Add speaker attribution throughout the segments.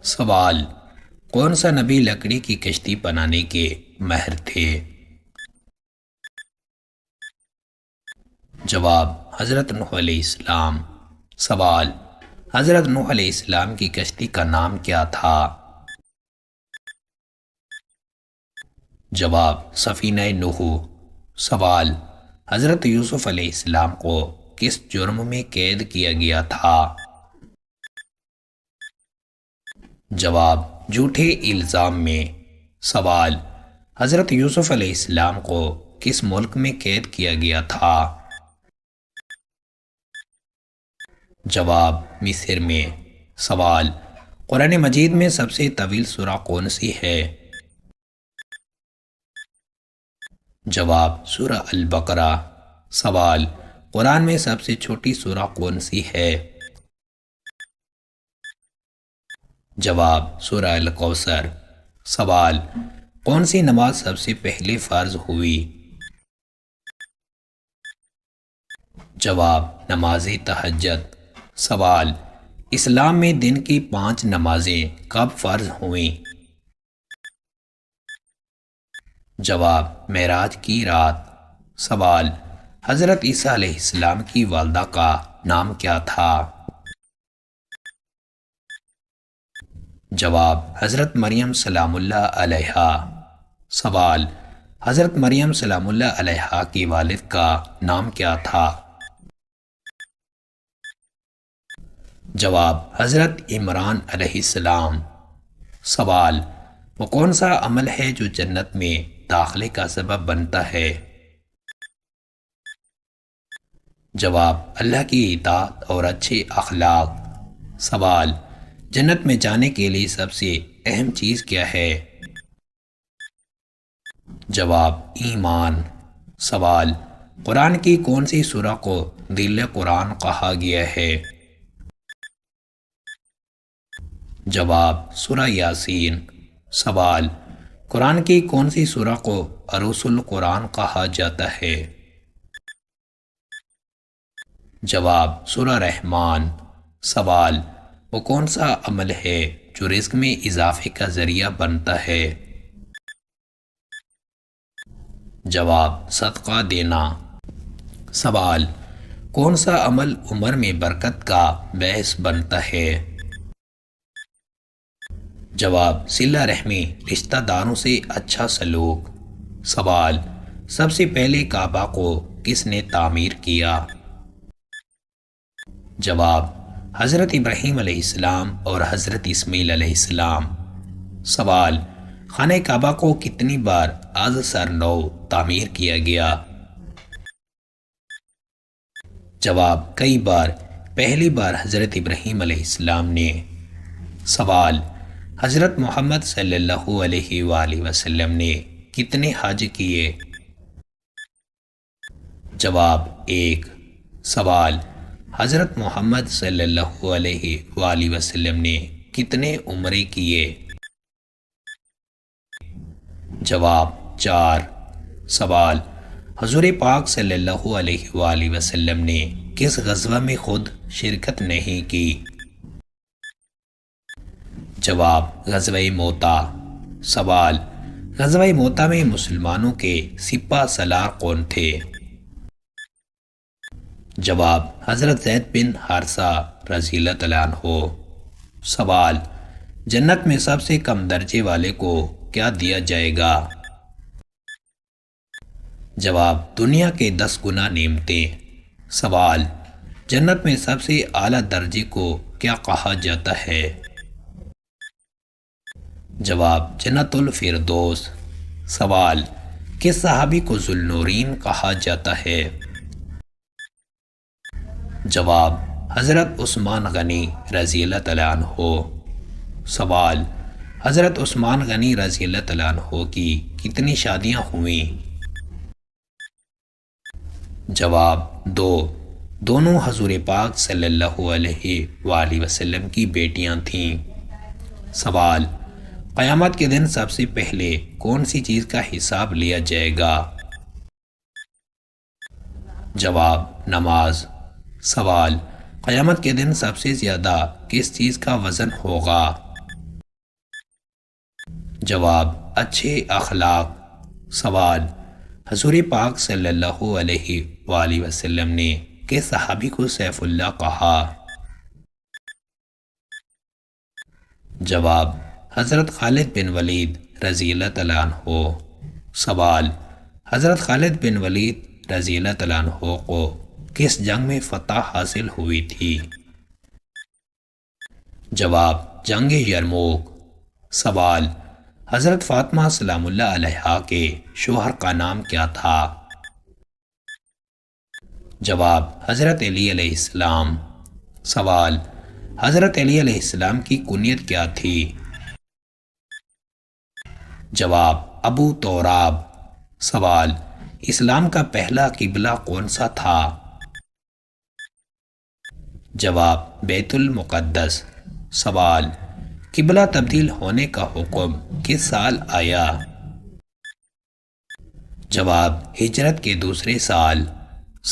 Speaker 1: سوال: کون سا نبی لکڑی کی کشتی بنانے کے ماہر تھے؟ جواب: حضرت نوح علیہ السلام۔ سوال: حضرت نوح علیہ السلام کی کشتی کا نام کیا تھا؟ جواب: سفینہ نوح۔ سوال: حضرت یوسف علیہ السلام کو کس جرم میں قید کیا گیا تھا؟ جواب: جھوٹے الزام میں۔ سوال: حضرت یوسف علیہ السلام کو کس ملک میں قید کیا گیا تھا؟ جواب: مصر میں۔ سوال: قرآن مجید میں سب سے طویل سورہ کون سی ہے؟ جواب: سورہ البقرہ۔ سوال: قرآن میں سب سے چھوٹی سورہ کون سی ہے؟ جواب: سورہ الکوثر۔ سوال: کون سی نماز سب سے پہلے فرض ہوئی؟ جواب: نماز تہجد۔ سوال: اسلام میں دن کی 5 نمازیں کب فرض ہوئیں؟ جواب: معراج کی رات۔ سوال: حضرت عیسیٰ علیہ السلام کی والدہ کا نام کیا تھا؟ جواب: حضرت مریم سلام اللہ علیہا۔ سوال: حضرت مریم سلام اللہ علیہا کی والد کا نام کیا تھا؟ جواب: حضرت عمران علیہ السلام۔ سوال: وہ کون سا عمل ہے جو جنت میں داخلے کا سبب بنتا ہے؟ جواب: اللہ کی اطاعت اور اچھے اخلاق۔ سوال: جنت میں جانے کے لیے سب سے اہم چیز کیا ہے؟ جواب: ایمان۔ سوال: قرآن کی کون سی سورہ کو دل قرآن کہا گیا ہے؟ جواب: سورہ یاسین۔ سوال: قرآن کی کون سی سورہ کو عروس القرآن کہا جاتا ہے؟ جواب: سورہ رحمان۔ سوال: وہ کون سا عمل ہے جو رزق میں اضافے کا ذریعہ بنتا ہے؟ جواب: صدقہ دینا۔ سوال: کون سا عمل عمر میں برکت کا باعث بنتا ہے؟ جواب: صلہ رحمی، رشتہ داروں سے اچھا سلوک۔ سوال: سب سے پہلے کعبہ کو کس نے تعمیر کیا؟ جواب: حضرت ابراہیم علیہ السلام اور حضرت اسماعیل علیہ السلام۔ سوال: خانہ کعبہ کو کتنی بار از سر نو تعمیر کیا گیا؟ جواب: کئی بار۔ پہلی بار حضرت ابراہیم علیہ السلام نے۔ سوال: حضرت محمد صلی اللہ علیہ وآلہ وسلم نے کتنے حج کیے؟ جواب: 1۔ سوال: حضرت محمد صلی اللہ علیہ وآلہ وسلم نے کتنے عمرے کیے؟ جواب: 4۔ سوال: حضور پاک صلی اللہ علیہ وآلہ وسلم نے کس غزوہ میں خود شرکت نہیں کی؟ جواب: غزوہ موتا۔ سوال: غزوہ موتا میں مسلمانوں کے سپہ سالار کون تھے؟ جواب: حضرت زید بن حارثہ رضی اللہ تعالیٰ عنہ۔ سوال: جنت میں سب سے کم درجے والے کو کیا دیا جائے گا؟ جواب: دنیا کے 10 گنا نعمتیں۔ سوال: جنت میں سب سے اعلیٰ درجے کو کیا کہا جاتا ہے؟ جواب: جنت الفردوس۔ سوال: کس صحابی کو ذو النورین کہا جاتا ہے؟ جواب: حضرت عثمان غنی رضی اللہ تعالیٰ عنہ۔ سوال: حضرت عثمان غنی رضی اللہ تعالیٰ عنہ کی کتنی شادیاں ہوئیں؟ جواب: 2۔ دونوں حضور پاک صلی اللہ علیہ وآلہ وسلم کی بیٹیاں تھیں۔ سوال: قیامت کے دن سب سے پہلے کون سی چیز کا حساب لیا جائے گا؟ جواب: نماز۔ سوال: قیامت کے دن سب سے زیادہ کس چیز کا وزن ہوگا؟ جواب اچھے اخلاق۔ سوال حضور پاک صلی اللہ علیہ وآلہ وسلم نے کس صحابی کو سیف اللہ کہا؟ جواب حضرت خالد بن ولید رضی اللہ تعالیٰ عنہ۔ سوال حضرت خالد بن ولید رضی اللہ تعالیٰ عنہ کو کس جنگ میں فتح حاصل ہوئی تھی؟ جواب جنگ یرموک۔ سوال حضرت فاطمہ سلام اللہ علیہا کے شوہر کا نام کیا تھا؟ جواب حضرت علی علیہ السلام۔ سوال حضرت علی علیہ السلام کی کنیت کیا تھی؟ جواب ابو توراب۔ سوال اسلام کا پہلا قبلہ کون سا تھا؟ جواب بیت المقدس۔ سوال قبلہ تبدیل ہونے کا حکم کس سال آیا؟ جواب ہجرت کے دوسرے سال۔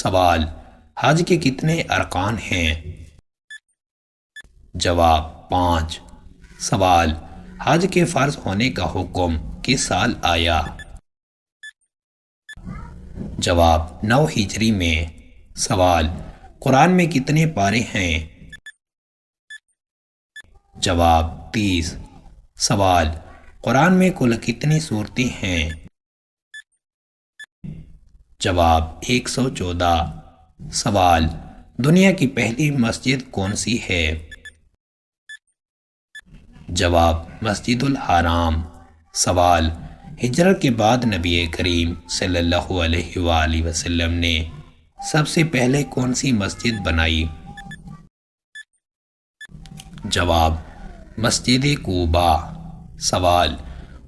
Speaker 1: سوال حج کے کتنے ارکان ہیں؟ جواب 5۔ سوال حج کے فرض ہونے کا حکم کس سال آیا؟ جواب 9 ہجری میں۔ سوال قرآن میں کتنے پارے ہیں؟ جواب 30۔ سوال قرآن میں کل کتنی سورتیں ہیں؟ جواب 114۔ سوال دنیا کی پہلی مسجد کون سی ہے؟ جواب مسجد الحرام۔ سوال ہجرت کے بعد نبی کریم صلی اللہ علیہ وآلہ وسلم نے سب سے پہلے کون سی مسجد بنائی؟ جواب مسجد قباء۔ سوال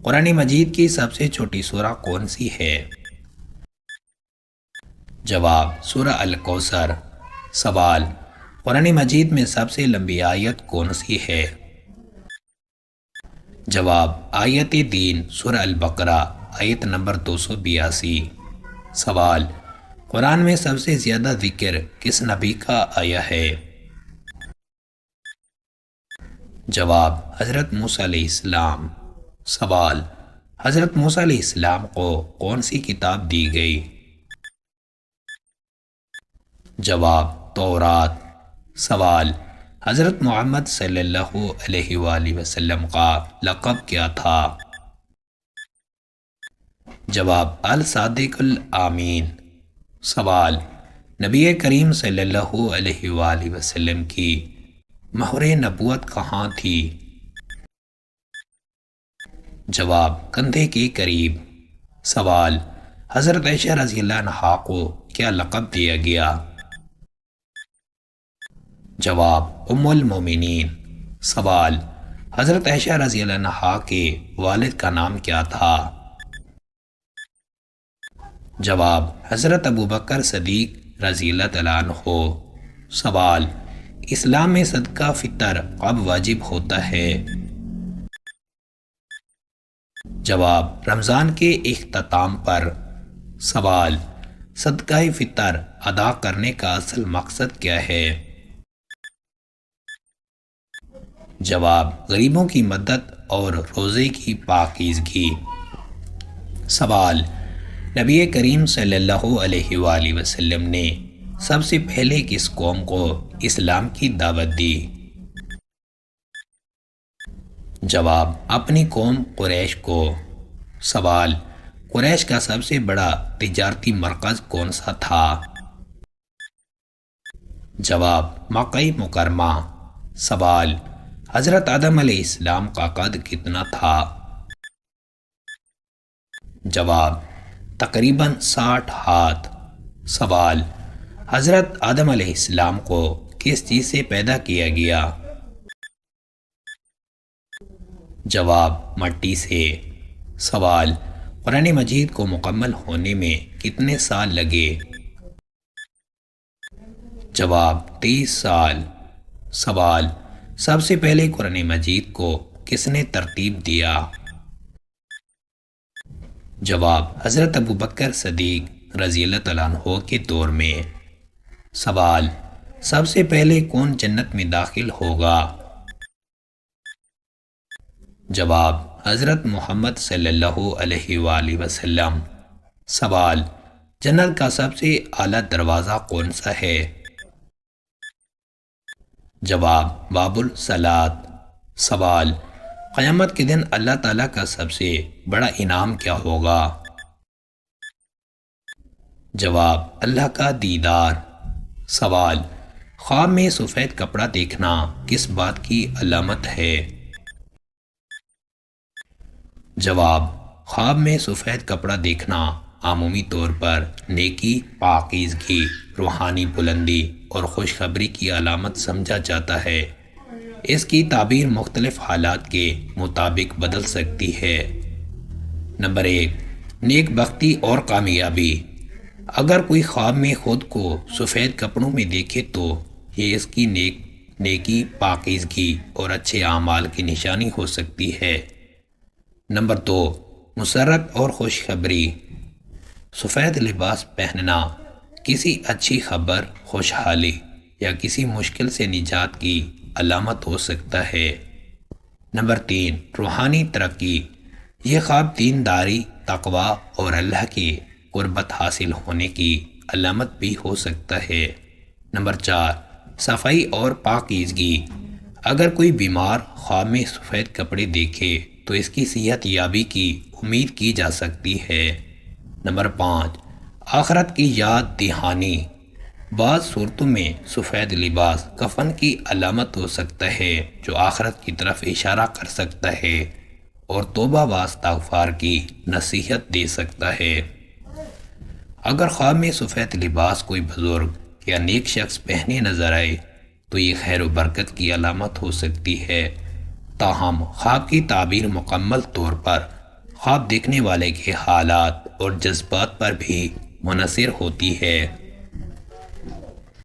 Speaker 1: قرآن مجید کی سب سے چھوٹی سورہ کون سی ہے؟ جواب سورہ الکوثر۔ سوال قرآن مجید میں سب سے لمبی آیت کون سی ہے؟ جواب آیت دین سورہ البقرہ آیت نمبر 282۔ سوال قرآن میں سب سے زیادہ ذکر کس نبی کا آیا ہے؟ جواب حضرت موسیٰ علیہ السلام۔ سوال حضرت موسیٰ علیہ السلام کو کون سی کتاب دی گئی؟ جواب تورات۔ سوال حضرت محمد صلی اللہ علیہ وآلہ وسلم کا لقب کیا تھا؟ جواب الصادق الامین۔ سوال نبی کریم صلی اللہ علیہ وآلہ وسلم کی مہر نبوت کہاں تھی؟ جواب کندھے کے قریب۔ سوال حضرت عائشہ رضی اللہ عنہا کو کیا لقب دیا گیا؟ جواب ام المومنین۔ سوال حضرت عائشہ رضی اللہ عنہا کے والد کا نام کیا تھا؟ جواب حضرت ابوبکر صدیق رضی اللہ تعالیٰ عنہ۔ سوال اسلام میں صدقہ فطر کب واجب ہوتا ہے؟ جواب رمضان کے اختتام پر۔ سوال صدقہ فطر ادا کرنے کا اصل مقصد کیا ہے؟ جواب غریبوں کی مدد اور روزے کی پاکیزگی۔ سوال نبی کریم صلی اللہ علیہ وآلہ وسلم نے سب سے پہلے کس قوم کو اسلام کی دعوت دی؟ جواب اپنی قوم قریش کو۔ سوال قریش کا سب سے بڑا تجارتی مرکز کون سا تھا؟ جواب مکہ مکرمہ۔ سوال حضرت آدم علیہ السلام کا قد کتنا تھا؟ جواب تقریباً 60 ہاتھ۔ سوال حضرت آدم علیہ السلام کو کس چیز سے پیدا کیا گیا؟ جواب مٹی سے۔ سوال قرآن مجید کو مکمل ہونے میں کتنے سال لگے؟ جواب 30 سال۔ سوال سب سے پہلے قرآن مجید کو کس نے ترتیب دیا؟ جواب حضرت ابوبکر صدیق رضی اللہ تعالیٰ عنہ کے دور میں۔ سوال سب سے پہلے کون جنت میں داخل ہوگا؟ جواب: حضرت محمد صلی اللہ علیہ وآلہ وسلم۔ سوال: جنت کا سب سے اعلیٰ دروازہ کون سا ہے؟ جواب: باب الصلاۃ۔ سوال: قیامت کے دن اللہ تعالیٰ کا سب سے بڑا انعام کیا ہوگا؟ جواب: اللہ کا دیدار۔ سوال: خواب میں سفید کپڑا دیکھنا کس بات کی علامت ہے؟ جواب: خواب میں سفید کپڑا دیکھنا عمومی طور پر نیکی، پاکیزگی، روحانی بلندی اور خوشخبری کی علامت سمجھا جاتا ہے۔ اس کی تعبیر مختلف حالات کے مطابق بدل سکتی ہے۔ نمبر 1، نیک بختی اور کامیابی۔ اگر کوئی خواب میں خود کو سفید کپڑوں میں دیکھے تو یہ اس کی نیکی، پاکیزگی اور اچھے اعمال کی نشانی ہو سکتی ہے۔ نمبر 2، مسرت اور خوشخبری۔ سفید لباس پہننا کسی اچھی خبر، خوشحالی یا کسی مشکل سے نجات کی علامت ہو سکتا ہے۔ نمبر 3، روحانی ترقی۔ یہ خواب دینداری، تقوی اور اللہ کی قربت حاصل ہونے کی علامت بھی ہو سکتا ہے۔ نمبر 4، صفائی اور پاکیزگی۔ اگر کوئی بیمار خواب میں سفید کپڑے دیکھے تو اس کی صحت یابی کی امید کی جا سکتی ہے۔ نمبر 5، آخرت کی یاد دہانی۔ بعض صورتوں میں سفید لباس کفن کی علامت ہو سکتا ہے جو آخرت کی طرف اشارہ کر سکتا ہے اور توبہ و استغفار کی نصیحت دے سکتا ہے۔ اگر خواب میں سفید لباس کوئی بزرگ یا نیک شخص پہنے نظر آئے تو یہ خیر و برکت کی علامت ہو سکتی ہے۔ تاہم خواب کی تعبیر مکمل طور پر خواب دیکھنے والے کے حالات اور جذبات پر بھی منحصر ہوتی ہے۔